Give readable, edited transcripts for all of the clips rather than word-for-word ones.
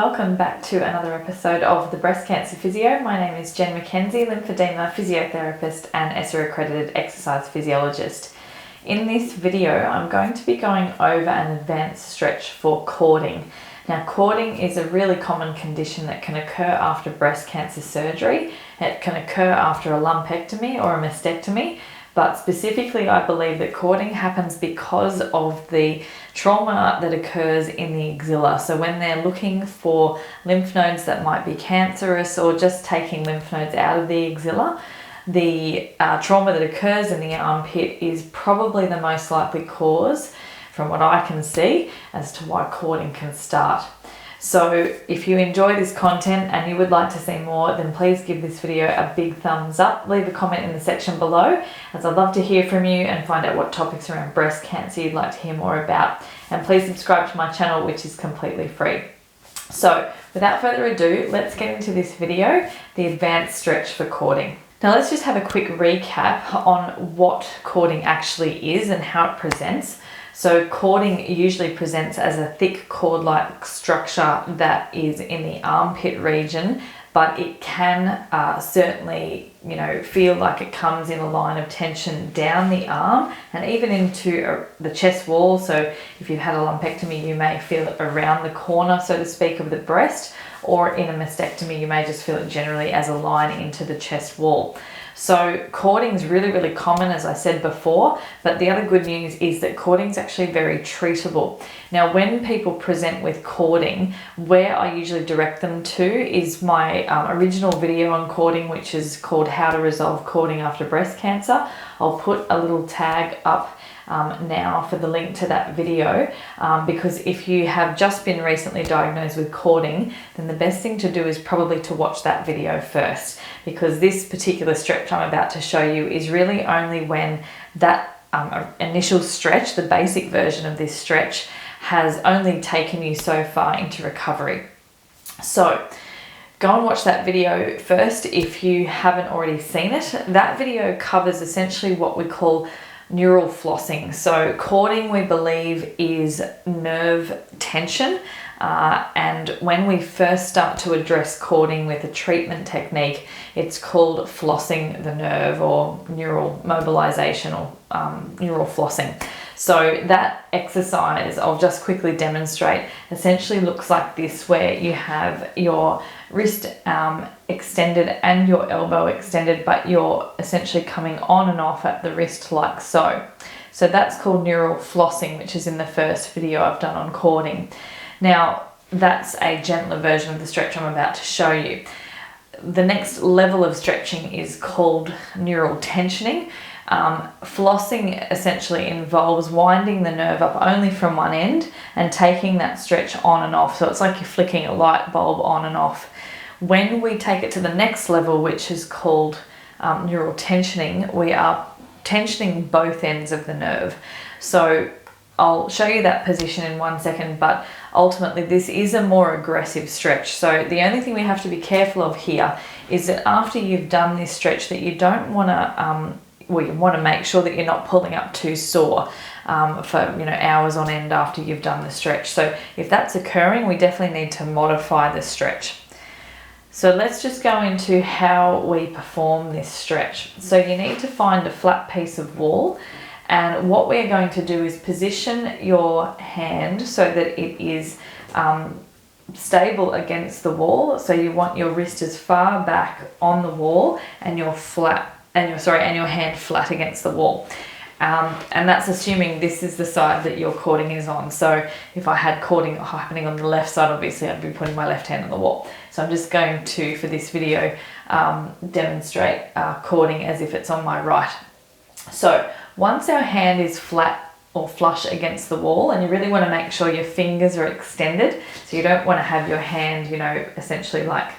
welcome back to another episode of the Breast Cancer Physio. My name is Jen McKenzie, lymphedema physiotherapist and ESSA accredited exercise physiologist. In this video, I'm going to be going over an advanced stretch for cording. Now, cording is a really common condition that can occur after breast cancer surgery. It can occur after a lumpectomy or a mastectomy, but specifically I believe that cording happens because of the trauma that occurs in the axilla. So when they're looking for lymph nodes that might be cancerous or just taking lymph nodes out of the axilla, the trauma that occurs in the armpit is probably the most likely cause, from what I can see, as to why cording can start. So if you enjoy this content and you would like to see more, then please give this video a big thumbs up. Leave a comment in the section below, as I'd love to hear from you and find out what topics around breast cancer you'd like to hear more about. And please subscribe to my channel, which is completely free. So without further ado, let's get into this video, the advanced stretch for cording. Now let's just have a quick recap on what cording actually is and how it presents. So cording usually presents as a thick cord-like structure that is in the armpit region, but it can certainly, feel like it comes in a line of tension down the arm and even into the chest wall. So if you've had a lumpectomy, you may feel it around the corner, so to speak, of the breast, or in a mastectomy, you may just feel it generally as a line into the chest wall. So cording is really, really common, as I said before, but the other good news is that cording is actually very treatable. Now, when people present with cording, where I usually direct them to is my original video on cording, which is called How to Resolve Cording After Breast Cancer. I'll put a little tag up now for the link to that video, because if you have just been recently diagnosed with cording, then the best thing to do is probably to watch that video first, because this particular stretch I'm about to show you is really only when that initial stretch, the basic version of this stretch, has only taken you so far into recovery. So go and watch that video first if you haven't already seen it. That video covers essentially what we call neural flossing. So cording, we believe, is nerve tension, and when we first start to address cording with a treatment technique, it's called flossing the nerve, or neural mobilization, or neural flossing. So that exercise, I'll just quickly demonstrate, essentially looks like this, where you have your wrist extended and your elbow extended, but you're essentially coming on and off at the wrist like so. So that's called neural flossing, which is in the first video I've done on cording. Now, that's a gentler version of the stretch I'm about to show you. The next level of stretching is called neural tensioning. Flossing essentially involves winding the nerve up only from one end and taking that stretch on and off. So it's like you're flicking a light bulb on and off. When we take it to the next level, which is called neural tensioning, we are tensioning both ends of the nerve. So I'll show you that position in 1 second, but ultimately this is a more aggressive stretch. So the only thing we have to be careful of here is that after you've done this stretch, that you don't want to you want to make sure that you're not pulling up too sore for hours on end after you've done the stretch. So if that's occurring, we definitely need to modify the stretch. So let's just go into how we perform this stretch. So you need to find a flat piece of wall, and what we're going to do is position your hand so that it is stable against the wall. So you want your wrist as far back on the wall and your hand flat against the wall. And that's assuming this is the side that your cording is on. So if I had cording happening on the left side, obviously I'd be putting my left hand on the wall. So I'm just going to, for this video, demonstrate cording as if it's on my right. So once our hand is flat or flush against the wall, and you really want to make sure your fingers are extended. So you don't want to have your hand, essentially like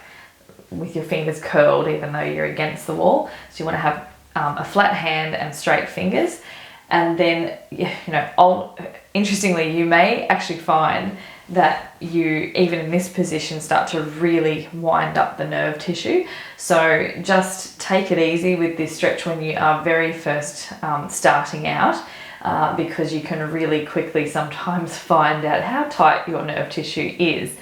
with your fingers curled, even though you're against the wall. So you want to have a flat hand and straight fingers. And then, interestingly, you may actually find that you, even in this position, start to really wind up the nerve tissue. So just take it easy with this stretch when you are very first starting out, because you can really quickly sometimes find out how tight your nerve tissue is.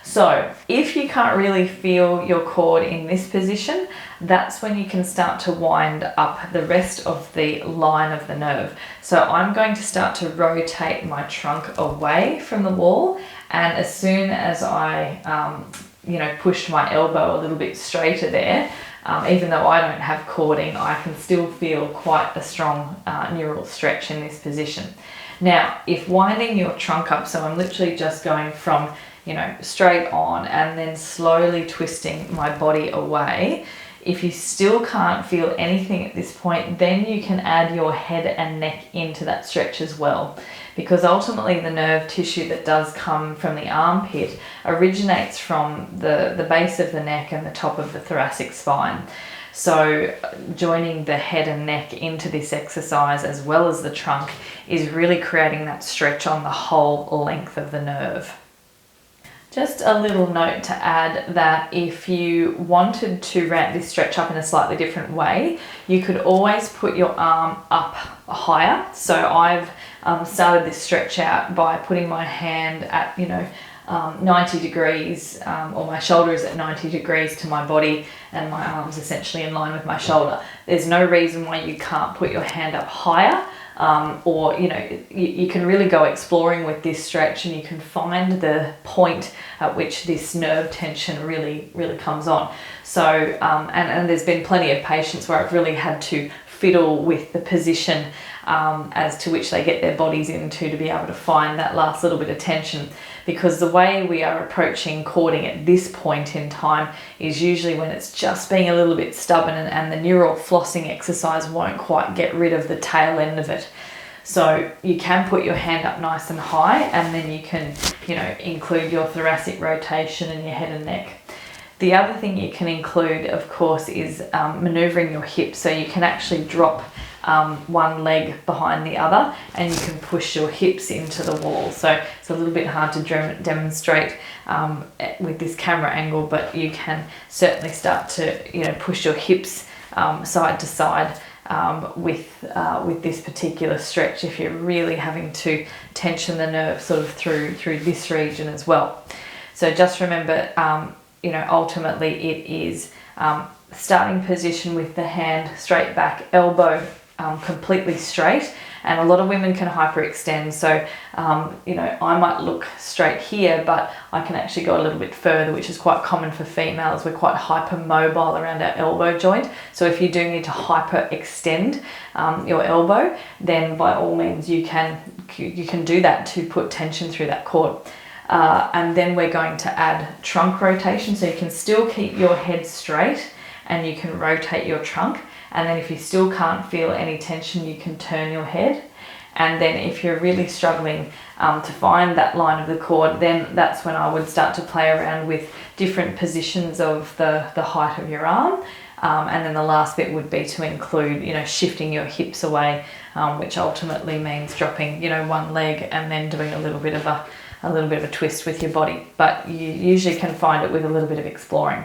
So if you can't really feel your cord in this position, that's when you can start to wind up the rest of the line of the nerve. So I'm going to start to rotate my trunk away from the wall, and as soon as I pushed my elbow a little bit straighter there, even though I don't have cording, I can still feel quite a strong neural stretch in this position. Now, if winding your trunk up, so I'm literally just going from straight on and then slowly twisting my body away. If you still can't feel anything at this point, then you can add your head and neck into that stretch as well. Because ultimately the nerve tissue that does come from the armpit originates from the base of the neck and the top of the thoracic spine. So joining the head and neck into this exercise as well as the trunk is really creating that stretch on the whole length of the nerve. Just a little note to add that if you wanted to ramp this stretch up in a slightly different way, you could always put your arm up higher. So I've started this stretch out by putting my hand at 90 degrees, or my shoulder is at 90 degrees to my body and my arms essentially in line with my shoulder. There's no reason why you can't put your hand up higher. Or you can really go exploring with this stretch, and you can find the point at which this nerve tension really comes on. So and there's been plenty of patients where I've really had to fiddle with the position as to which they get their bodies into to be able to find that last little bit of tension, because the way we are approaching cording at this point in time is usually when it's just being a little bit stubborn, and the neural flossing exercise won't quite get rid of the tail end of it. So you can put your hand up nice and high, and then you can include your thoracic rotation and your head and neck. The other thing you can include, of course, is maneuvering your hips. So you can actually drop one leg behind the other, and you can push your hips into the wall. So it's a little bit hard to demonstrate with this camera angle, but you can certainly start to push your hips side to side with this particular stretch if you're really having to tension the nerve sort of through this region as well. So just remember, ultimately it is starting position with the hand straight back, elbow completely straight, and a lot of women can hyperextend. So I might look straight here, but I can actually go a little bit further, which is quite common for females. We're quite hypermobile around our elbow joint. So if you do need to hyperextend your elbow, then by all means you can do that to put tension through that cord. And then we're going to add trunk rotation, so you can still keep your head straight and you can rotate your trunk. And then if you still can't feel any tension, you can turn your head. And then if you're really struggling to find that line of the cord, then that's when I would start to play around with different positions of the height of your arm. And then the last bit would be to include, shifting your hips away, which ultimately means dropping, one leg and then doing a little bit of a twist with your body. But you usually can find it with a little bit of exploring.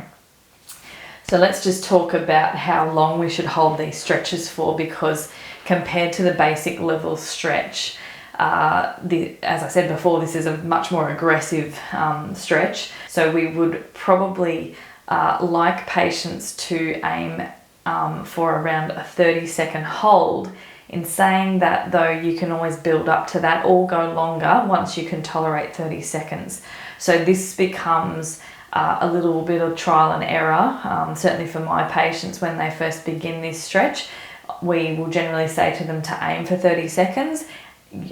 So let's just talk about how long we should hold these stretches for, because compared to the basic level stretch, as I said before, this is a much more aggressive stretch. So we would probably like patients to aim for around a 30-second hold. In saying that, though, you can always build up to that or go longer once you can tolerate 30 seconds. So this becomes a little bit of trial and error. Certainly for my patients, when they first begin this stretch, we will generally say to them to aim for 30 seconds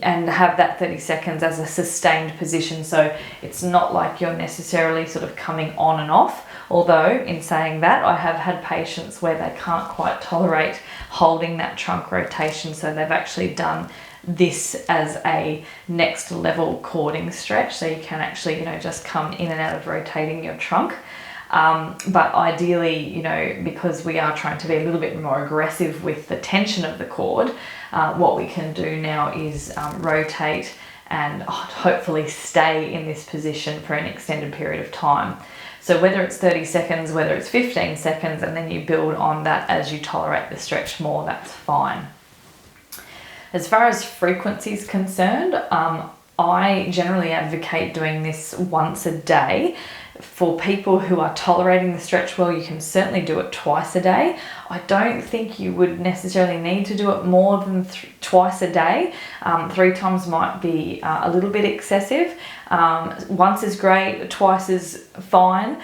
and have that 30 seconds as a sustained position. So it's not like you're necessarily sort of coming on and off. Although in saying that, I have had patients where they can't quite tolerate holding that trunk rotation, so they've actually done this as a next level cording stretch. So you can actually, just come in and out of rotating your trunk. But ideally, because we are trying to be a little bit more aggressive with the tension of the cord, what we can do now is rotate and hopefully stay in this position for an extended period of time. So whether it's 30 seconds, whether it's 15 seconds, and then you build on that as you tolerate the stretch more, that's fine. As far as frequency is concerned, I generally advocate doing this once a day. For people who are tolerating the stretch well, you can certainly do it twice a day. I don't think you would necessarily need to do it more than twice a day. 3 times might be a little bit excessive. Once is great, twice is fine.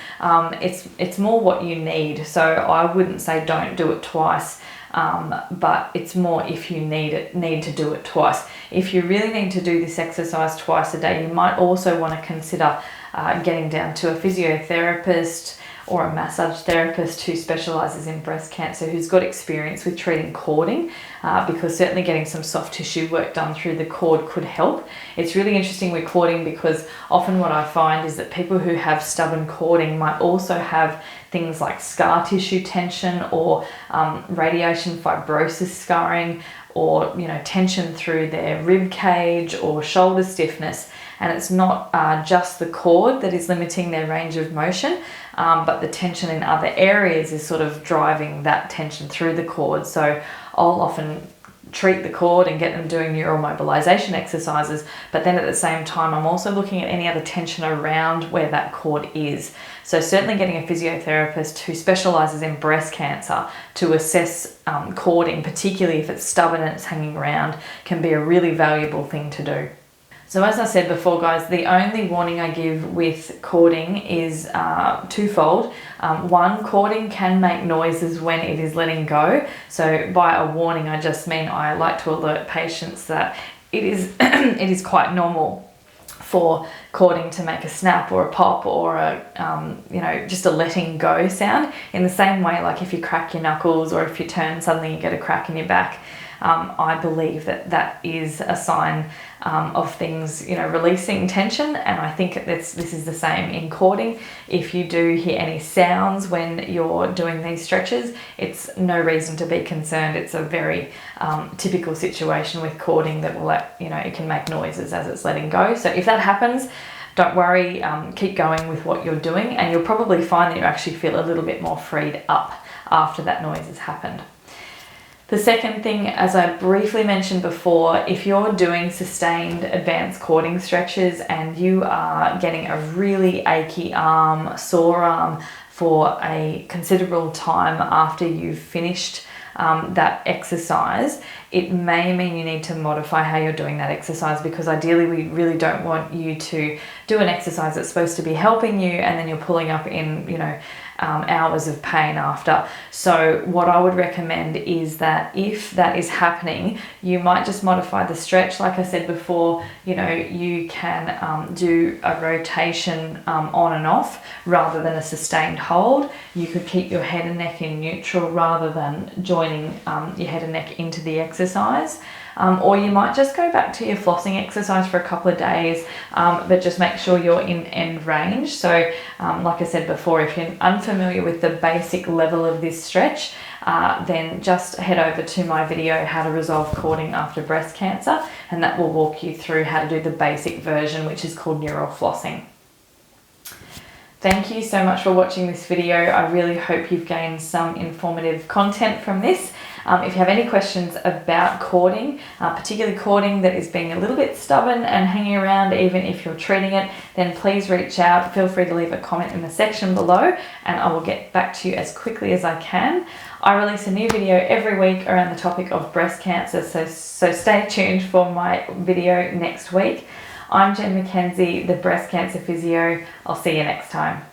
It's more what you need. So I wouldn't say don't do it twice. But it's more if you need to do it twice. If you really need to do this exercise twice a day, you might also want to consider getting down to a physiotherapist or a massage therapist who specialises in breast cancer, who's got experience with treating cording, because certainly getting some soft tissue work done through the cord could help. It's really interesting with cording because often what I find is that people who have stubborn cording might also have things like scar tissue tension or radiation fibrosis scarring, or tension through their rib cage or shoulder stiffness. And it's not just the cord that is limiting their range of motion, but the tension in other areas is sort of driving that tension through the cord. So I'll often treat the cord and get them doing neural mobilization exercises, but then at the same time I'm also looking at any other tension around where that cord is. So certainly getting a physiotherapist who specializes in breast cancer to assess cording, particularly if it's stubborn and it's hanging around, can be a really valuable thing to do. So as I said before, guys, the only warning I give with cording is twofold. One, cording can make noises when it is letting go. So by a warning, I just mean I like to alert patients that it is it is quite normal for cording to make a snap or a pop or a just a letting go sound. In the same way, like if you crack your knuckles or if you turn, suddenly you get a crack in your back. I believe that is a sign of things, releasing tension, and I think this is the same in cording. If you do hear any sounds when you're doing these stretches, it's no reason to be concerned. It's a very typical situation with cording that will it can make noises as it's letting go. So if that happens, don't worry, keep going with what you're doing, and you'll probably find that you actually feel a little bit more freed up after that noise has happened. The second thing, as I briefly mentioned before, if you're doing sustained advanced cording stretches and you are getting a really achy arm, sore arm for a considerable time after you've finished that exercise, it may mean you need to modify how you're doing that exercise, because ideally we really don't want you to do an exercise that's supposed to be helping you and then you're pulling up in hours of pain after. So what I would recommend is that if that is happening, you might just modify the stretch. Like I said before, you can do a rotation on and off rather than a sustained hold. You could keep your head and neck in neutral rather than joining your head and neck into the exercise. Or you might just go back to your flossing exercise for a couple of days, but just make sure you're in end range. So like I said before, if you're unfamiliar with the basic level of this stretch, then just head over to my video, How to Resolve Cording After Breast Cancer, and that will walk you through how to do the basic version, which is called neural flossing. Thank you so much for watching this video. I really hope you've gained some informative content from this. If you have any questions about cording, particularly cording that is being a little bit stubborn and hanging around even if you're treating it, then please reach out. Feel free to leave a comment in the section below and I will get back to you as quickly as I can. I release a new video every week around the topic of breast cancer, so stay tuned for my video next week. I'm Jen McKenzie, the breast cancer physio. I'll see you next time.